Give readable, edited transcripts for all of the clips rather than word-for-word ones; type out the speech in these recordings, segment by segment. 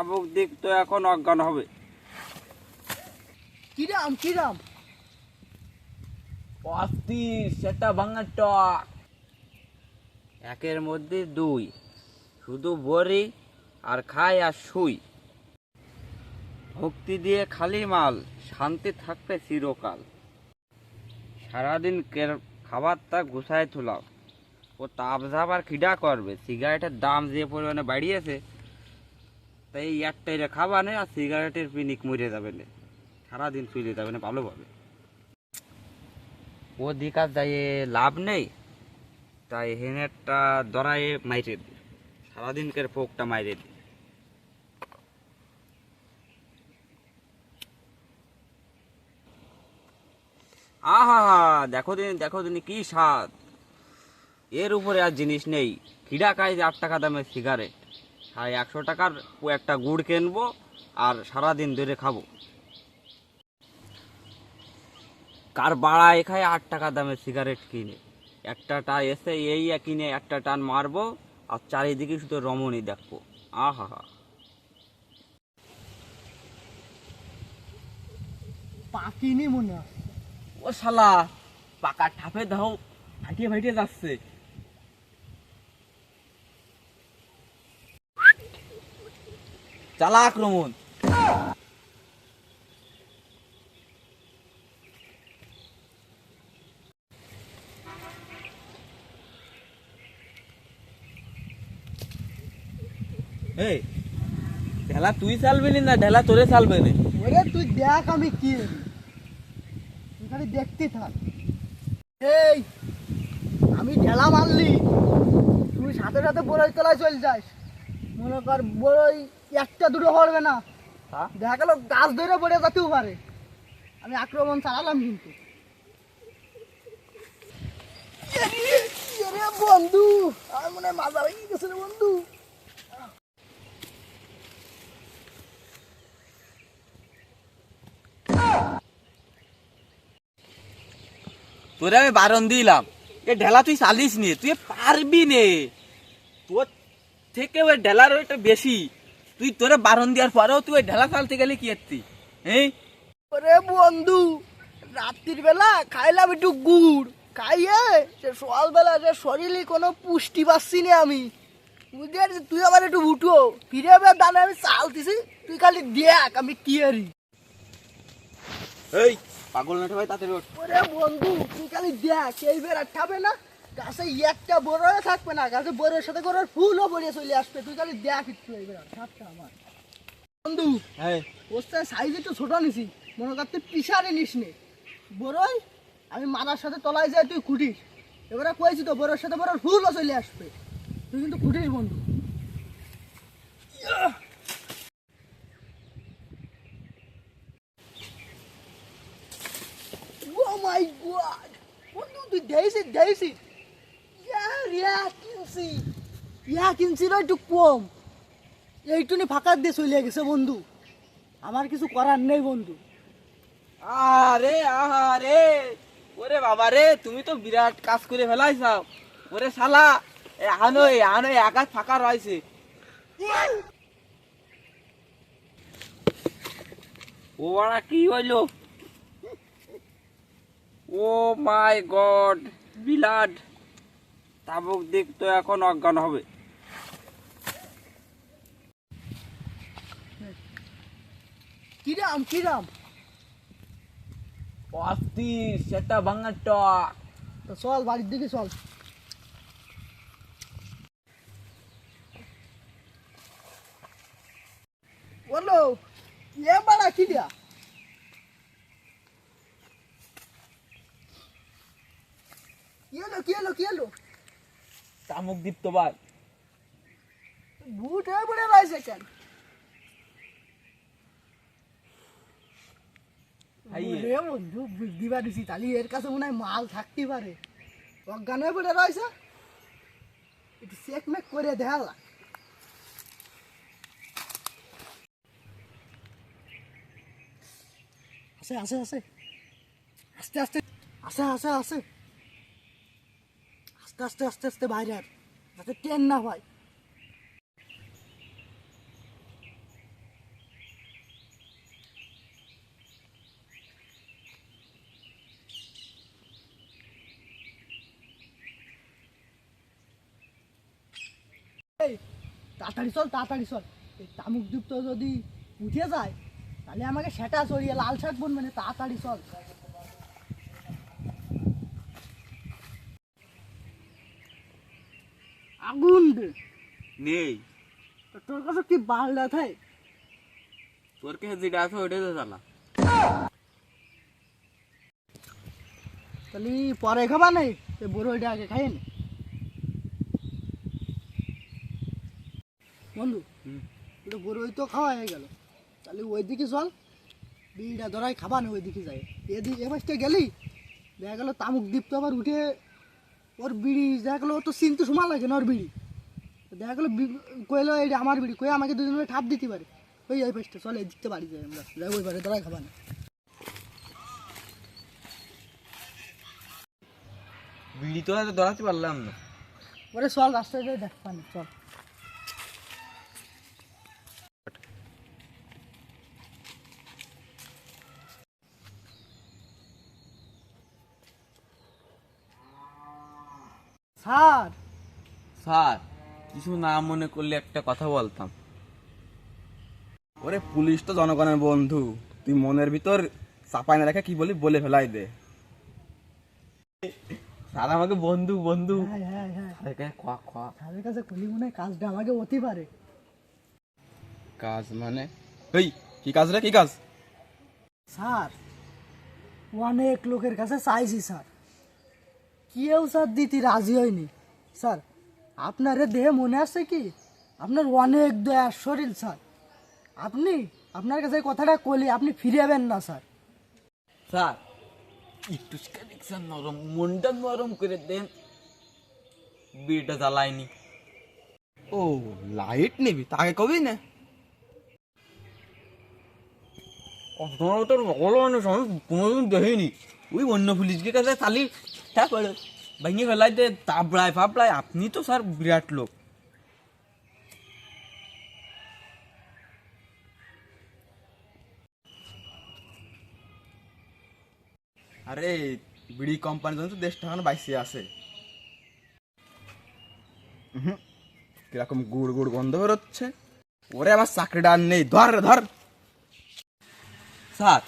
শাবক দিক তো এখন অজ্ঞান হবে। কিরাম কিরাম? অস্থির সেটা ভাঙার টক। একের মধ্যে দুই, শুধু বড়ি আর খাই আর শুই। ভক্তি দিয়ে খালি মাল, শান্তি থাকবে চিরকাল। সারাদিন খাবারটা গুছায় তোলাও, ও তাপ ঝাপ আর খিডা করবে। সিগারেটের দাম যে পরিমাণে বাড়িয়েছে, তাই একটাই খাবা নেই আর সিগারেটের পিনিক মরে যাবে না, সারাদিন চলে যাবে না ভালোভাবে। ও দিকার যাই লাভ নেই, তাই হেনেরটা দরায়ে মাইরে দি, সারাদিনকার পোকটা মাইরে দি। আহা হা, দেখো দিন কি স্বাদ। এর উপরে আর জিনিস নেই। খিডা খাই যে 8 টাকা দামের সিগারেট, 150 টাকার একটা গুড় কিনবো আর সারাদিন ধরে খাবো। কার বাড়ায় খায় 8 টাকা দামের সিগারেট কিনে, একটা টান এসে এই কিনে একটা টান মারবো আর চারিদিকে শুধু রমণী দেখবো। আহা হা। পাকিনি মনে হয়। ও শালা, পাকা ঠাপে দাও ফাটিয়ে ফাটিয়ে যাচ্ছে। চালা আক্রমণ। এই ঢেলা তুই চালবে না ঢেলা তোরে চালবে না? ওরে তুই দেখ আমি কি করি। তুই খালি দেখতে থাক। এই আমি ঢেলা মারলি, তুই সাথে সাথে বড়ই তলায় চল যাস। মনে কর বড়ই একটা দুটো হবে না, হ্যাঁ? দেখা গেল গাছ ধরে পড়ে যেতেও পারে। আমি আক্রমণ চালালাম কিন্তু। এরে বন্ধু, আমার মনে হয় মাজা ভেঙে গেছে রে বন্ধু। তোরে আমি বারণ দিলাম, এ ঢেলা তুই চালিস নি, তুই পারবি নে। তোর থেকে ওই ঢেলার ওইটা বেশি। তুই তোরে বারণ দেওয়ার পরেও তুই ওই ঢেলা চালতে গেলে কি এত্তি? হ্যাঁ, ওরে বন্ধু, রাত্রির বেলা খাইলাম একটু গুড়, খাইয়ে সে সকালবেলা যে শরীরে কোনো পুষ্টি পাচ্ছি না আমি। বুঝতে পারছিস? তুই আমার একটু উঠো, ফিরে এবার দানে আমি চালতেছি, তুই খালি দেখ আমি কি হারি। এই পাগল না ভাই, তাড়াতাড়ি ওঠ। ওরে বন্ধু, তুই খালি দেখ, এইবার আর খাবে না, গাছে একটা বড় থাকবে না, গাছে বড়ের সাথে করে ফুলও বড়িয়ে চলে আসবে। তুই খালি দেখ একটু, এইবার আর থাকবে আমার বন্ধু। হ্যাঁ, ওস্তাদ সাইজ একটু ছোট নিছি, মনে কর তুই পিসারে নিস নে বড়ই। আমি মারার সাথে তলায় যাই, তুই খুঁটিস। এবারে কয়েছি তো বড়োর সাথে বড়োর ফুলও চলে আসবে, তুই কিন্তু খুঁটিস বন্ধু। ও মাই গড বন্ধু, তুই দেইছি কিনছিল একটু কম, এইটুনি ফাঁকা দিয়ে চলে গেছে বন্ধু। আমার কিছু করার নেই বন্ধু। আরে আহারে, ওরে বাবা রে, তুমি তো বিরাট কাজ করে ফেলাইছাও। ওরে শালা, এহানো একা ফাঁকা রয়েছে। ও বাড়া কি হইলো? ও মাই গড, বিলাড! শাবক দিক তো এখন অজ্ঞান হবে। কিরাম কিরাম? অস্থির সেটা ভাঙার টক। তো চল বাড়ির দিকে চল। বলো এ বাড়া কি দিয়া? কি এলো? চামুক দীপ্ত ভাই, ভূত হয়ে পড়ে রয়েছে কেন? ওরে বন্ধু, বুদ্ধি পারিছি, তাহলে এর কাছে মনে হয় মাল থাকতে পারে। অজ্ঞান হয়ে পড়ে রয়েছে, একটু চেক মেক করে দেখালা। আছে আছে আছে, আস্তে আস্তে, আছে আছে আছে, আস্তে আস্তে আস্তে আস্তে বাইরে আর, যাতে ট্রেন না হয়। তাড়াতাড়ি চল। এই তামুক দ্বীপ তো যদি উঠে যায় তাহলে আমাকে সেটা চড়িয়ে লাল শাক বনবে না, তাড়াতাড়ি চল। আগুন দে। নেই, তো তোর কাছে কি বালটা থাকে? তোর কাছে যেটা আছে ওইটাই তো চালা। তাহলে পরে খাবা নেই, এই বড়ইটা আগে খাই নে। বন্ধু, ওটা বড়ই তো খাওয়া হয়ে গেল, তাহলে ওই দিকে চল, বিড়িটা ধরাই খাবা না, ওই দিকে যাই। এ পাশটা গেলি দেখা গেল তামুক দ্বীপ তো আবার উঠে ওর বিড়ি দেখা গেলো, ও তো চিনতে সময় লাগে না ওর বিড়ি। দেখা গেলো কইলো এইটা আমার বিড়ি, কয়ে আমাকে দুজন মিলে ঠাপ দিতে পারে। ওই এই পাশটা চল, এই দিকতে বাড়ি যাই আমরা, যাই ওই পারে ধরাই খাবা না। বিড়ি তো আর ধরাতে পারলাম না। ওরে চল, রাস্তায় যাই দেখ পানি, চল। স্যার, স্যার, কিছু না মনে করলে একটা কথা বলতাম। ওরে পুলিশ তো জনগণের বন্ধু, তুই মনের ভিতর চাপাই না রেখে কি বলি বলে ফেলাই দে। স্যার আমাকে বন্ধু বন্ধু হ্যাঁ হ্যাঁ হ্যাঁ, স্যারের কাছে খোয়া খোয়া। স্যারের কাছে খুলি মনে হয় কাজটা আমাকে হতে পারে। কাজ মানে এই কি কাজ রে, কি কাজ? স্যার, অনেক লোকের কাছে চাইছি স্যার, কেউ স্যার দিতে রাজি হয়নি। স্যার, আপনার এ দেহে মনে আছে কি আপনার অনেক দয়ার শরীর স্যার, আপনি আপনার কাছে এই কথাটা কলি আপনি ফিরে যাবেন না স্যার। স্যার একটু কানেকশন নরম, মনটা নরম করে দেন, বিড়িটা জ্বালায়নি। ও লাইট নিবি, তাকে কবি না। আপনারা তো বড় মানুষ, আমি কোনোদিন দেখিনি। ওই অন্য পুলিশকে কাছে চালি তারপরে ভেঙে ফেলাই দে, তাবড়ায় ফাবড়ায়। আপনি তো স্যার বিরাট লোক। আরে বিড়ি কোম্পানির জন্য তো দেশটা এখন বাইসে আছে। কিরকম গুড় গুড় গন্ধ বেরোচ্ছে। ওরে আমার চাকরিটা আর নেই, ধর রে ধর। স্যার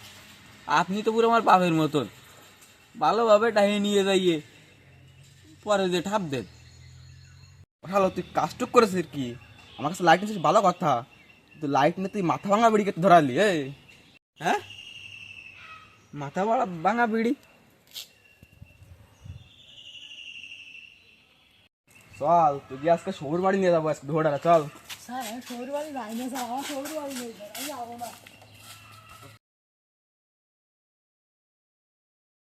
আপনি তো পুরো আমার বাপের মতন, ভালোভাবে টাইনে নিয়ে যাইয়ে পরে যে ঠাপ দেন। ভালো, তুই কাজটুক করেছিস কি? আমার কাছে লাইট নিয়েছিস ভালো কথা, তুই লাইট নিয়ে তুই মাথা ভাঙা বিড়িকে ধরালি। হ্যাঁ, মাথা বাড়া ভাঙা বিড়ি? চল তুই আজকে শহুর বাড়ি নিয়ে যাবো, আজকে ধোড়া চল। স্যার, আমি শহর বাড়ি যাই না স্যার, আমার শহর বাড়ি নেই স্যার, আমি যাবো না।